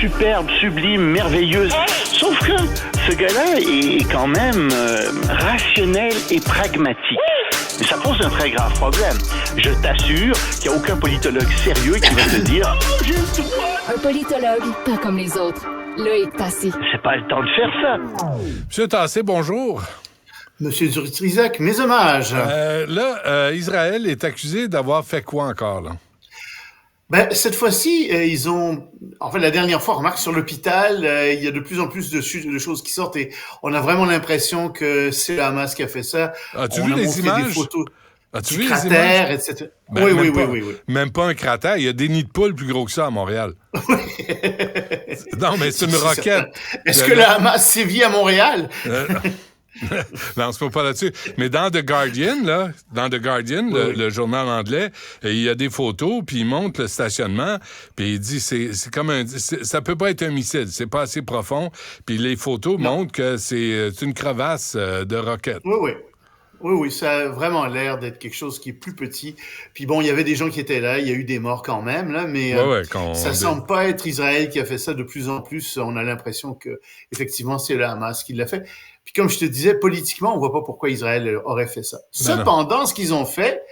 superbe, sublime, merveilleuse. Sauf que ce gars-là est quand même rationnel et pragmatique. Mais ça pose un très grave problème. Je t'assure qu'il n'y a aucun politologue sérieux qui va te dire « Oh, j'ai le droit! » Un politologue, pas comme les autres. Loïc Tassé. C'est pas le temps de faire ça. Monsieur Tassé, bonjour. Monsieur Dutrisac, mes hommages. Israël est accusé d'avoir fait quoi encore, là? Ben, cette fois-ci, ils ont... En fait, la dernière fois, remarque, sur l'hôpital, il y a de plus en plus de choses qui sortent et on a vraiment l'impression que c'est le Hamas qui a fait ça. As-tu on vu a les montré images? des photos As-tu du vu les cratère, images? etc. Ben, Oui. Même pas un cratère. Il y a des nids de poules plus gros que ça à Montréal. Non, mais c'est une roquette. Est-ce que le Hamas sévit à Montréal? Non, c'est pas là-dessus. Mais dans The Guardian, le journal anglais, il y a des photos, puis il montre le stationnement, puis il dit c'est comme ça peut pas être un missile, c'est pas assez profond, puis les photos montrent que c'est une crevasse de roquette. Oui, ça a vraiment l'air d'être quelque chose qui est plus petit. Puis bon, il y avait des gens qui étaient là, il y a eu des morts quand même, là, mais ça semble pas être Israël qui a fait ça de plus en plus. On a l'impression que effectivement c'est le Hamas qui l'a fait. Puis comme je te disais, politiquement, on voit pas pourquoi Israël aurait fait ça. Cependant, ce qu'ils ont fait,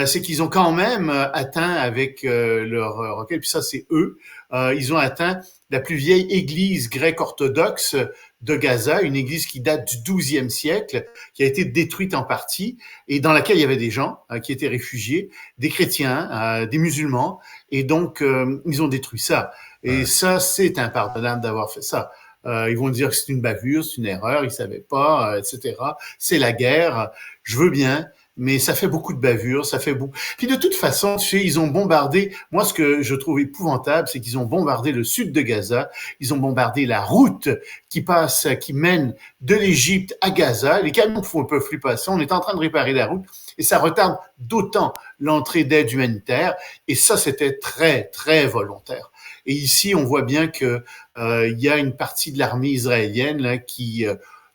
c'est qu'ils ont quand même atteint avec leur roquette, puis ça c'est eux, ils ont atteint la plus vieille église grecque orthodoxe de Gaza, une église qui date du 12e siècle, qui a été détruite en partie, et dans laquelle il y avait des gens qui étaient réfugiés, des chrétiens, des musulmans, et donc ils ont détruit ça. Et ça, c'est impardonnable d'avoir fait ça. Ils vont dire que c'est une bavure, c'est une erreur, ils savaient pas, etc. C'est la guerre, je veux bien, mais ça fait beaucoup de bavures, ça fait beaucoup. Puis de toute façon, tu sais, ils ont bombardé. Moi, ce que je trouve épouvantable, c'est qu'ils ont bombardé le sud de Gaza. Ils ont bombardé la route qui mène de l'Égypte à Gaza. Les camions ne peuvent plus passer. On est en train de réparer la route et ça retarde d'autant l'entrée d'aide humanitaire. Et ça, c'était très, très volontaire. Et ici, on voit bien que il y a une partie de l'armée israélienne là, qui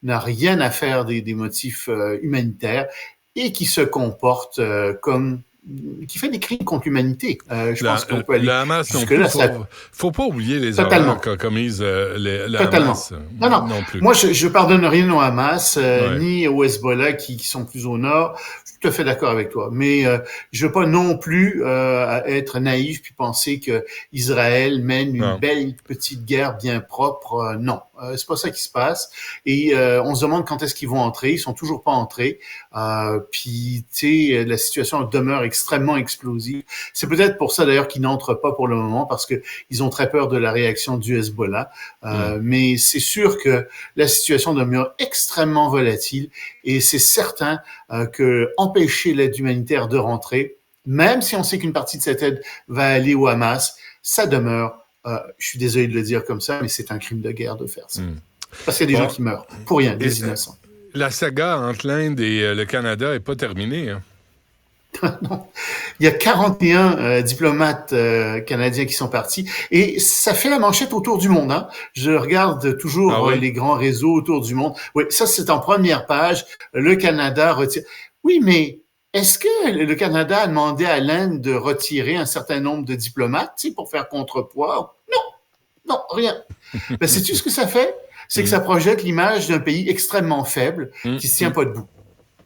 n'a rien à faire des motifs humanitaires et qui se comporte qui fait des crimes contre l'humanité. Je pense qu'on peut aller le Hamas non plus. Faut pas oublier les horreurs qu'a commises le Hamas. Non plus. Moi, je pardonne rien au Hamas ni au Hezbollah qui sont plus au nord. Je suis tout à fait d'accord avec toi. Mais je veux pas non plus être naïf puis penser que Israël mène une belle petite guerre bien propre. Non. C'est pas ça qui se passe. Et on se demande quand est-ce qu'ils vont entrer. Ils sont toujours pas entrés. Puis, tu sais, la situation demeure extrêmement explosive. C'est peut-être pour ça d'ailleurs qu'ils n'entrent pas pour le moment parce que ils ont très peur de la réaction du Hezbollah. Mais c'est sûr que la situation demeure extrêmement volatile et c'est certain que empêcher l'aide humanitaire de rentrer, même si on sait qu'une partie de cette aide va aller au Hamas, ça demeure. Je suis désolé de le dire comme ça, mais c'est un crime de guerre de faire ça. Parce qu'il y a des gens qui meurent pour rien, des innocents. La saga entre l'Inde et le Canada n'est pas terminée. Hein? Non. Il y a 41 diplomates canadiens qui sont partis et ça fait la manchette autour du monde. Hein. Je regarde toujours les grands réseaux autour du monde. Oui, ça c'est en première page. Le Canada retire. Oui, mais est-ce que le Canada a demandé à l'Inde de retirer un certain nombre de diplomates, tu sais, pour faire contrepoids? Non, rien. Ben, sais-tu ce que ça fait? C'est que ça projette l'image d'un pays extrêmement faible qui se tient pas debout.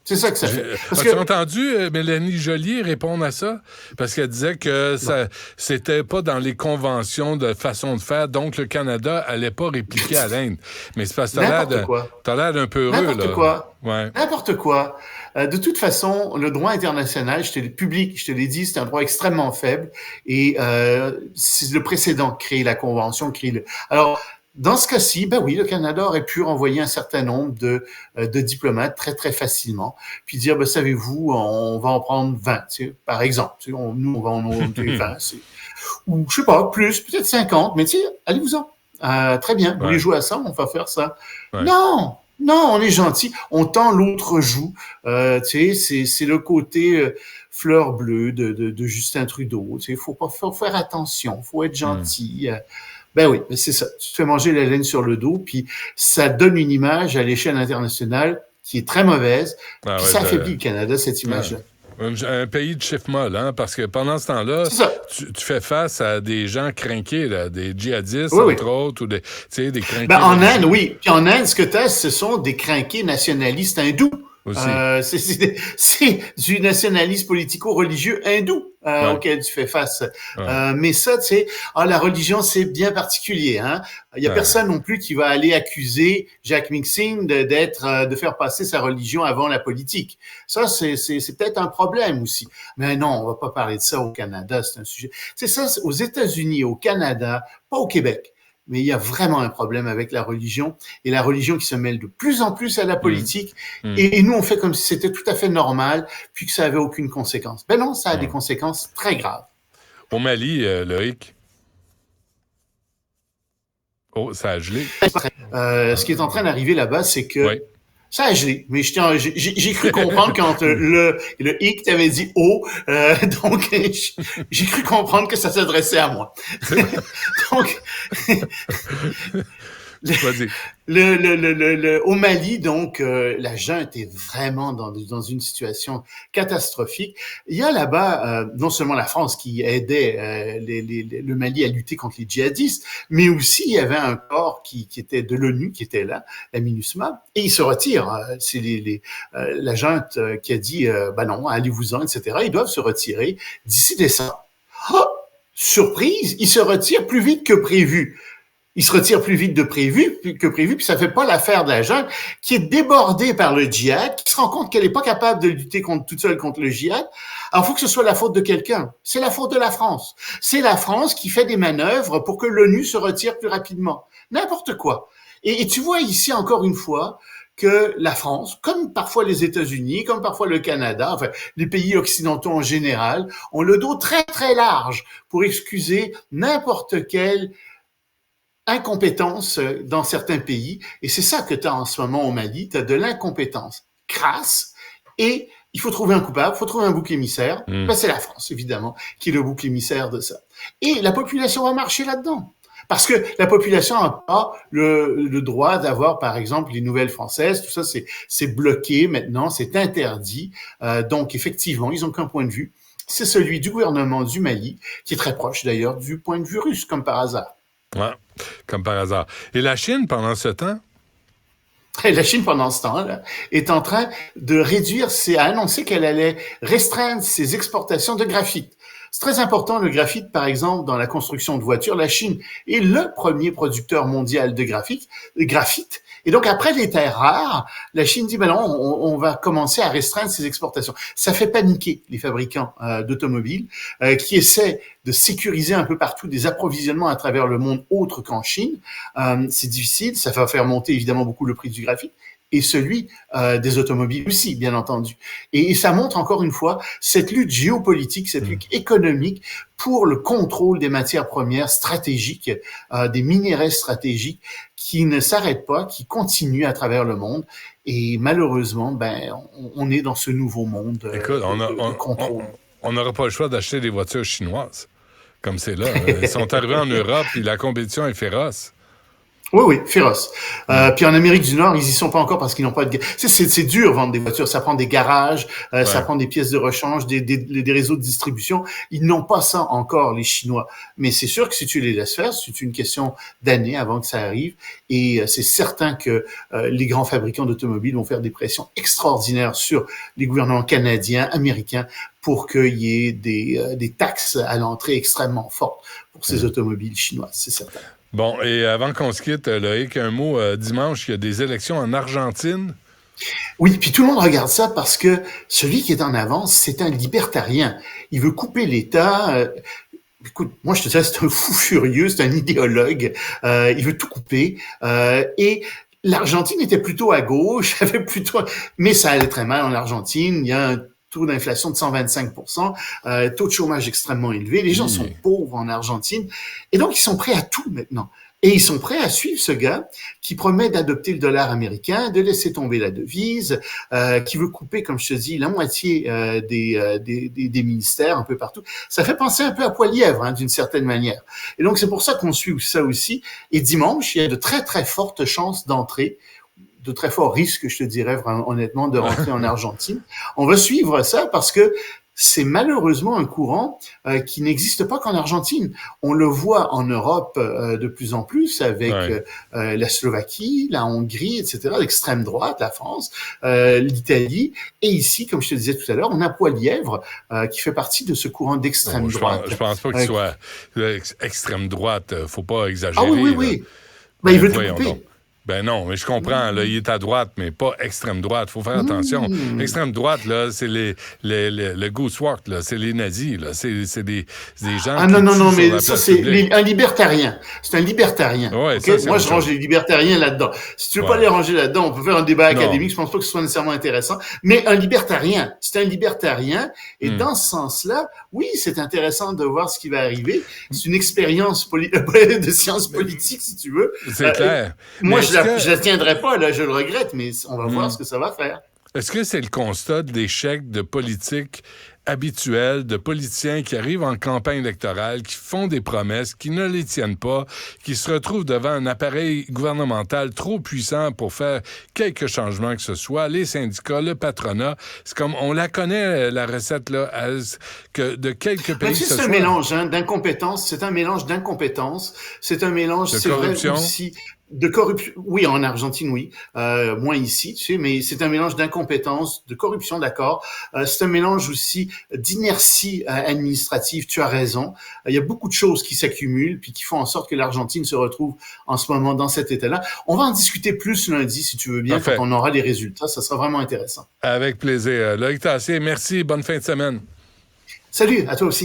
C'est ça que ça fait. As-tu entendu Mélanie Joly répondre à ça? Parce qu'elle disait que ça c'était pas dans les conventions de façon de faire, donc le Canada allait pas répliquer à l'Inde. Mais c'est parce que t'as l'air d'un peu heureux, là. N'importe quoi. Ouais. N'importe quoi. De toute façon, le droit international, je te l'ai dit, c'est un droit extrêmement faible et c'est le précédent qui crée la convention, Alors, dans ce cas-ci, ben oui, le Canada aurait pu renvoyer un certain nombre de diplomates très, très facilement, puis dire, ben savez-vous, on va en prendre 20, tu sais, par exemple. Tu sais, nous, on va en envoyer 20, ou je sais pas, plus, peut-être 50, mais tu sais, allez-vous-en. Très bien, vous voulez jouer à ça, on va faire ça. Ouais. Non, on est gentil, on tend l'autre joue. Tu sais, c'est le côté fleur bleue de Justin Trudeau. Tu sais, faut faire attention, faut être gentil. Ben oui, c'est ça. Tu te fais manger la laine sur le dos, puis ça donne une image à l'échelle internationale qui est très mauvaise, puis ça affaiblit le Canada, cette image-là. Un pays de chiffre molle, hein, parce que pendant ce temps-là, tu fais face à des gens crinqués, là, des djihadistes, entre autres, ou des crinqués. En Inde, oui. Puis en Inde, ce que t'as, ce sont des crinqués nationalistes hindous. C'est du nationalisme politico-religieux hindou auquel tu fais face. Mais ça, tu sais, la religion, c'est bien particulier. Hein? Il y a personne non plus qui va aller accuser Jack Mixing de faire passer sa religion avant la politique. Ça, c'est peut-être un problème aussi. Mais non, on va pas parler de ça au Canada, c'est un sujet. C'est ça, aux États-Unis, au Canada, pas au Québec. Mais il y a vraiment un problème avec la religion, et la religion qui se mêle de plus en plus à la politique. Et nous, on fait comme si c'était tout à fait normal, puis que ça avait aucune conséquence. Ben non, ça a des conséquences très graves. Au Mali, Loïc? Oh, ça a gelé. Ce qui est en train d'arriver là-bas, c'est que... Oui. Ça a gelé, mais j'ai cru comprendre quand le hic t'avait dit « oh », donc j'ai cru comprendre que ça s'adressait à moi. Donc, au Mali, donc, la junte est vraiment dans une situation catastrophique. Il y a là-bas non seulement la France qui aidait le Mali à lutter contre les djihadistes, mais aussi il y avait un corps qui était de l'ONU qui était là, la MINUSMA, et il se retire. C'est la junte qui a dit non, allez-vous-en, etc. Ils doivent se retirer d'ici décembre. Oh, surprise, ils se retirent plus vite que prévu. Il se retire plus vite que prévu, puis ça fait pas l'affaire de la junte qui est débordée par le djihad, qui se rend compte qu'elle est pas capable de lutter toute seule contre le djihad. Alors, il faut que ce soit la faute de quelqu'un. C'est la faute de la France. C'est la France qui fait des manœuvres pour que l'ONU se retire plus rapidement. N'importe quoi. Et tu vois ici, encore une fois, que la France, comme parfois les États-Unis, comme parfois le Canada, enfin, les pays occidentaux en général, ont le dos très, très large pour excuser n'importe quelle incompétence dans certains pays, et c'est ça que tu as en ce moment au Mali, tu as de l'incompétence crasse, et il faut trouver un coupable, il faut trouver un bouc émissaire, c'est la France, évidemment, qui est le bouc émissaire de ça. Et la population va marcher là-dedans, parce que la population n'a pas le droit d'avoir, par exemple, les nouvelles françaises, tout ça, c'est bloqué maintenant, c'est interdit, donc effectivement, ils n'ont qu'un point de vue, c'est celui du gouvernement du Mali, qui est très proche d'ailleurs du point de vue russe, comme par hasard. Ouais, comme par hasard. Et la Chine, pendant ce temps? La Chine, pendant ce temps-là, est en train de a annoncé qu'elle allait restreindre ses exportations de graphite. C'est très important, le graphite, par exemple, dans la construction de voitures. La Chine est le premier producteur mondial de graphite. Et donc, après les terres rares, la Chine dit, non, on va commencer à restreindre ses exportations. Ça fait paniquer les fabricants d'automobiles qui essaient de sécuriser un peu partout des approvisionnements à travers le monde autre qu'en Chine. C'est difficile, ça va faire monter évidemment beaucoup le prix du graphite et celui des automobiles aussi, bien entendu. Et ça montre encore une fois cette lutte géopolitique, cette lutte économique pour le contrôle des matières premières stratégiques, des minéraux stratégiques qui ne s'arrêtent pas, qui continuent à travers le monde. Et malheureusement, on est dans ce nouveau monde de contrôle. On n'aura pas le choix d'acheter des voitures chinoises, comme c'est là. Ils sont arrivés en Europe et la compétition est féroce. Oui, féroce. Puis en Amérique du Nord, ils y sont pas encore parce qu'ils n'ont pas de... C'est dur vendre des voitures. Ça prend des garages, ça prend des pièces de rechange, des réseaux de distribution. Ils n'ont pas ça encore, les Chinois. Mais c'est sûr que si tu les laisses faire, c'est une question d'années avant que ça arrive. Et c'est certain que les grands fabricants d'automobiles vont faire des pressions extraordinaires sur les gouvernements canadiens, américains, pour qu'il y ait des taxes à l'entrée extrêmement fortes pour ces automobiles chinoises, c'est certain. Bon, et avant qu'on se quitte, Loïc, un mot, dimanche, il y a des élections en Argentine. Oui, puis tout le monde regarde ça parce que celui qui est en avance, c'est un libertarien. Il veut couper l'État. Écoute, moi je te dirais, c'est un fou furieux, c'est un idéologue. Il veut tout couper. Et l'Argentine était plutôt à gauche, mais ça allait très mal en Argentine. Il y a un taux d'inflation de 125%, taux de chômage extrêmement élevé. Les gens sont pauvres en Argentine. Et donc, ils sont prêts à tout maintenant. Et ils sont prêts à suivre ce gars qui promet d'adopter le dollar américain, de laisser tomber la devise, qui veut couper, comme je te dis, la moitié des ministères un peu partout. Ça fait penser un peu à Poilièvre, d'une certaine manière. Et donc, c'est pour ça qu'on suit ça aussi. Et dimanche, il y a de très, très fortes chances d'entrée de très forts risques, je te dirais vraiment, honnêtement, de rentrer en Argentine. On va suivre ça parce que c'est malheureusement un courant qui n'existe pas qu'en Argentine. On le voit en Europe de plus en plus avec la Slovaquie, la Hongrie, etc., l'extrême droite, la France, l'Italie. Et ici, comme je te disais tout à l'heure, on a Poilièvre qui fait partie de ce courant d'extrême droite. Je pense pas qu'il soit extrême droite. Faut pas exagérer. Ah oui. Ben, il veut tout couper. Donc. Ben non, mais je comprends. Là, il est à droite, mais pas extrême droite. Faut faire attention. Extrême droite, là, c'est le Goosewart, là, c'est les nazis, là. C'est des gens. Ah non, mais ça, c'est un libertarien. C'est un libertarien. Ouais, okay? Ça, moi, je range les libertariens là-dedans. Si tu veux pas les ranger là-dedans, on peut faire un débat académique. Je pense pas que ce soit nécessairement intéressant. Mais un libertarien, c'est un libertarien. Et dans ce sens-là, oui, c'est intéressant de voir ce qui va arriver. C'est une expérience de sciences politiques, si tu veux. C'est clair. Moi, je la tiendrai pas, là, je le regrette, mais on va voir ce que ça va faire. Est-ce que c'est le constat d'échec de politique habituelle, de politiciens qui arrivent en campagne électorale, qui font des promesses, qui ne les tiennent pas, qui se retrouvent devant un appareil gouvernemental trop puissant pour faire quelques changements que ce soit, les syndicats, le patronat, c'est comme, on la connaît, la recette, là, que de quelques pays... C'est un mélange d'incompétence, c'est un mélange d'incompétence, c'est un mélange, de c'est corruption. vrai aussi... De corruption, oui, en Argentine, oui, moins ici, tu sais, mais c'est un mélange d'incompétence, de corruption, d'accord. C'est un mélange aussi d'inertie administrative. Tu as raison. Il y a beaucoup de choses qui s'accumulent puis qui font en sorte que l'Argentine se retrouve en ce moment dans cet état-là. On va en discuter plus lundi, si tu veux bien, quand on aura les résultats. Ça sera vraiment intéressant. Avec plaisir. Loïc Tassé, merci. Bonne fin de semaine. Salut, à toi aussi.